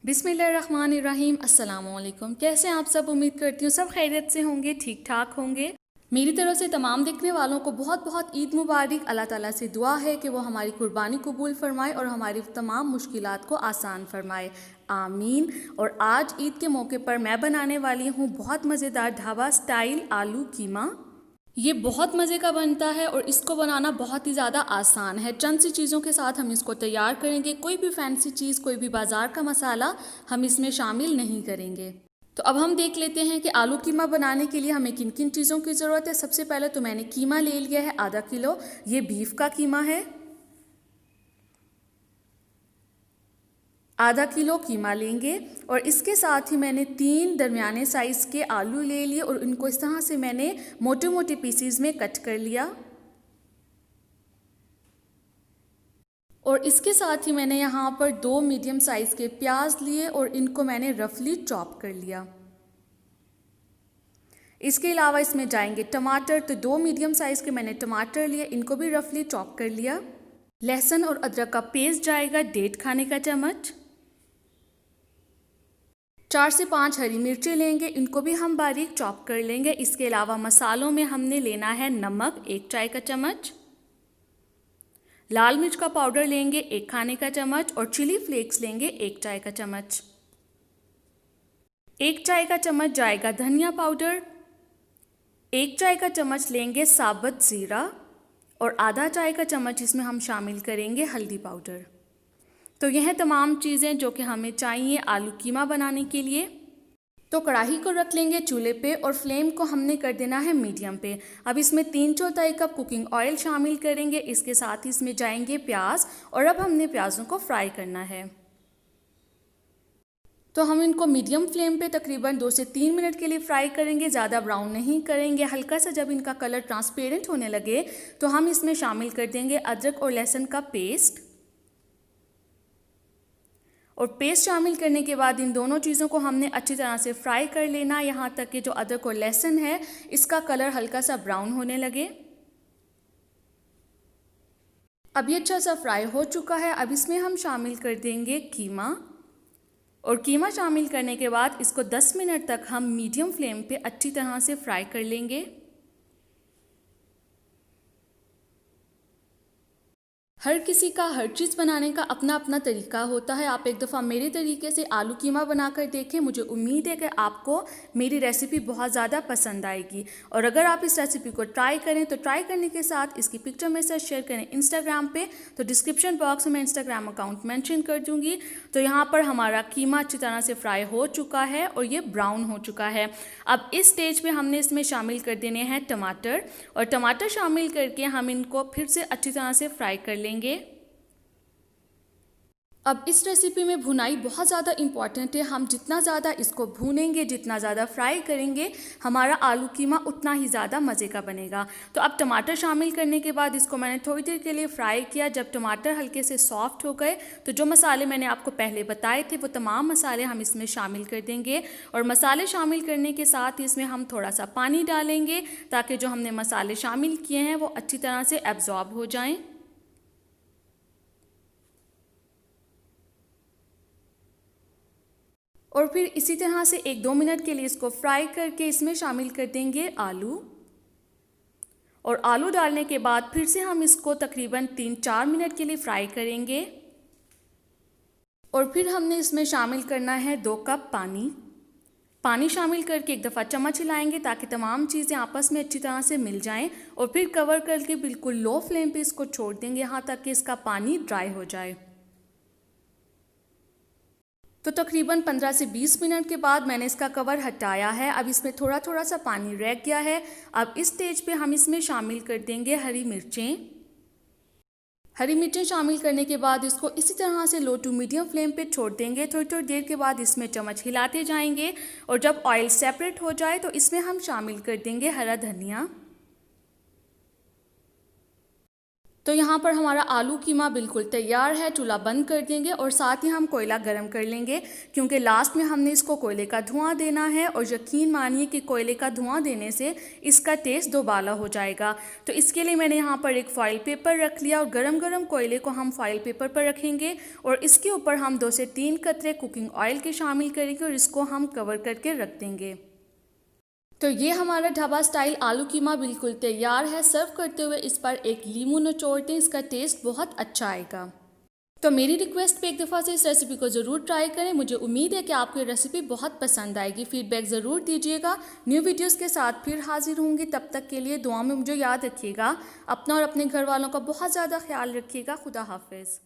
बिस्मिल्लाहिर्रहमानिर्रहीम। अस्सलामुअलैकुम। कैसे हैं आप सब? उम्मीद करती हूँ सब खैरियत से होंगे, ठीक ठाक होंगे। मेरी तरफ से तमाम देखने वालों को बहुत बहुत ईद मुबारक। अल्लाह ताला से दुआ है कि वो हमारी कुर्बानी कबूल फरमाए और हमारी तमाम मुश्किलात को आसान फरमाए, आमीन। और आज ईद के मौके पर मैं बनाने वाली हूँ बहुत मज़ेदार ढाबा स्टाइल आलू कीमा। ये बहुत मज़े का बनता है और इसको बनाना बहुत ही ज़्यादा आसान है। चंद सी चीज़ों के साथ हम इसको तैयार करेंगे। कोई भी फैंसी चीज़, कोई भी बाज़ार का मसाला हम इसमें शामिल नहीं करेंगे। तो अब हम देख लेते हैं कि आलू कीमा बनाने के लिए हमें किन किन चीज़ों की ज़रूरत है। सबसे पहले तो मैंने कीमा ले लिया है आधा किलो। ये बीफ का कीमा है। आधा किलो कीमा लेंगे और इसके साथ ही मैंने 3 दरमियाने साइज़ के आलू ले लिए और इनको इस तरह से मैंने मोटे मोटे पीसीज में कट कर लिया। और इसके साथ ही मैंने यहाँ पर 2 मीडियम साइज़ के प्याज लिए और इनको मैंने रफली चॉप कर लिया। इसके अलावा इसमें जाएंगे टमाटर, तो 2 मीडियम साइज़ के मैंने टमाटर लिए, इनको भी रफली चॉप कर लिया। लहसुन और अदरक का पेस्ट जाएगा 1.5 खाने का चम्मच। 4 से 5 हरी मिर्ची लेंगे, इनको भी हम बारीक चॉप कर लेंगे। इसके अलावा मसालों में हमने लेना है नमक 1 चाय का चम्मच, लाल मिर्च का पाउडर लेंगे 1 खाने का चम्मच और चिली फ्लेक्स लेंगे 1 चाय का चम्मच। 1 चाय का चम्मच जाएगा धनिया पाउडर, 1 चाय का चम्मच लेंगे साबुत ज़ीरा और आधा चाय का चम्मच इसमें हम शामिल करेंगे हल्दी पाउडर। तो यह हैं तमाम चीज़ें जो कि हमें चाहिए आलू कीमा बनाने के लिए। तो कढ़ाई को रख लेंगे चूल्हे पे और फ्लेम को हमने कर देना है मीडियम पे। अब इसमें 3/4 कप कुकिंग ऑयल शामिल करेंगे। इसके साथ ही इसमें जाएंगे प्याज और अब हमने प्याज़ों को फ्राई करना है। तो हम इनको मीडियम फ्लेम पे तकरीबन 2 से 3 मिनट के लिए फ्राई करेंगे, ज़्यादा ब्राउन नहीं करेंगे। हल्का सा जब इनका कलर ट्रांसपेरेंट होने लगे तो हम इसमें शामिल कर देंगे अदरक और लहसुन का पेस्ट। और पेस्ट शामिल करने के बाद इन दोनों चीज़ों को हमने अच्छी तरह से फ्राई कर लेना, यहाँ तक कि जो अदरक और लहसुन है इसका कलर हल्का सा ब्राउन होने लगे। अब ये अच्छा सा फ्राई हो चुका है। अब इसमें हम शामिल कर देंगे कीमा और कीमा शामिल करने के बाद इसको 10 मिनट तक हम मीडियम फ्लेम पे अच्छी तरह से फ्राई कर लेंगे। हर किसी का हर चीज़ बनाने का अपना अपना तरीका होता है। आप एक दफ़ा मेरे तरीके से आलू कीमा बनाकर देखें, मुझे उम्मीद है कि आपको मेरी रेसिपी बहुत ज़्यादा पसंद आएगी। और अगर आप इस रेसिपी को ट्राई करें तो ट्राई करने के साथ इसकी पिक्चर मेरे साथ शेयर करें इंस्टाग्राम पे, तो डिस्क्रिप्शन बॉक्स में मैं इंस्टाग्राम अकाउंट मेंशन कर दूँगी। तो यहाँ पर हमारा कीमा अच्छी तरह से फ्राई हो चुका है और ये ब्राउन हो चुका है। अब इस स्टेज पर हमने इसमें शामिल कर देने हैं टमाटर और टमाटर शामिल करके हम इनको फिर से अच्छी तरह से फ्राई कर लेंगे। अब इस रेसिपी में भुनाई बहुत ज़्यादा इम्पॉर्टेंट है। हम जितना ज़्यादा इसको भूनेंगे, जितना ज़्यादा फ्राई करेंगे, हमारा आलू कीमा उतना ही ज़्यादा मज़े का बनेगा। तो अब टमाटर शामिल करने के बाद इसको मैंने थोड़ी देर के लिए फ्राई किया। जब टमाटर हल्के से सॉफ्ट हो गए तो जो मसाले मैंने आपको पहले बताए थे वो तमाम मसाले हम इसमें शामिल कर देंगे। और मसाले शामिल करने के साथ इसमें हम थोड़ा सा पानी डालेंगे ताकि जो हमने मसाले शामिल किए हैं वो अच्छी तरह से एब्जॉर्ब हो जाएँ। और फिर इसी तरह से 1-2 मिनट के लिए इसको फ्राई करके इसमें शामिल कर देंगे आलू। और आलू डालने के बाद फिर से हम इसको तकरीबन 3-4 मिनट के लिए फ्राई करेंगे। और फिर हमने इसमें शामिल करना है 2 कप पानी। पानी शामिल करके एक दफ़ा चम्मच हिलाएंगे ताकि तमाम चीज़ें आपस में अच्छी तरह से मिल जाएं। और फिर कवर करके बिल्कुल लो फ्लेम पे इसको छोड़ देंगे यहाँ तक कि इसका पानी ड्राई हो जाए। तो तकरीबन 15 से 20 मिनट के बाद मैंने इसका कवर हटाया है। अब इसमें थोड़ा थोड़ा सा पानी रह गया है। अब इस स्टेज पे हम इसमें शामिल कर देंगे हरी मिर्चें। हरी मिर्चें शामिल करने के बाद इसको इसी तरह से लो टू मीडियम फ्लेम पे छोड़ देंगे। थोड़ी थोड़ी देर के बाद इसमें चम्मच हिलाते जाएंगे और जब ऑयल सेपरेट हो जाए तो इसमें हम शामिल कर देंगे हरा धनिया। तो यहाँ पर हमारा आलू कीमा बिल्कुल तैयार है। चूल्हा बंद कर देंगे और साथ ही हम कोयला गरम कर लेंगे, क्योंकि लास्ट में हमने इसको कोयले का धुआं देना है। और यकीन मानिए कि कोयले का धुआं देने से इसका टेस्ट दोबाला हो जाएगा। तो इसके लिए मैंने यहाँ पर एक फॉइल पेपर रख लिया और गरम गरम कोयले को हम फॉइल पेपर पर रखेंगे और इसके ऊपर हम 2 से 3 कतरे कुकिंग ऑयल के शामिल करेंगे और इसको हम कवर करके रख देंगे। तो ये हमारा ढाबा स्टाइल आलू कीमा बिल्कुल तैयार है। सर्व करते हुए इस पर एक लीमू निचोड़ दें, इसका टेस्ट बहुत अच्छा आएगा। तो मेरी रिक्वेस्ट पे एक दफ़ा से इस रेसिपी को ज़रूर ट्राई करें। मुझे उम्मीद है कि आपको ये रेसिपी बहुत पसंद आएगी। फीडबैक ज़रूर दीजिएगा। न्यू वीडियोस के साथ फिर हाजिर होंगी। तब तक के लिए दुआ में मुझे याद रखिएगा। अपना और अपने घर वालों का बहुत ज़्यादा ख्याल रखिएगा। खुदा हाफिज़।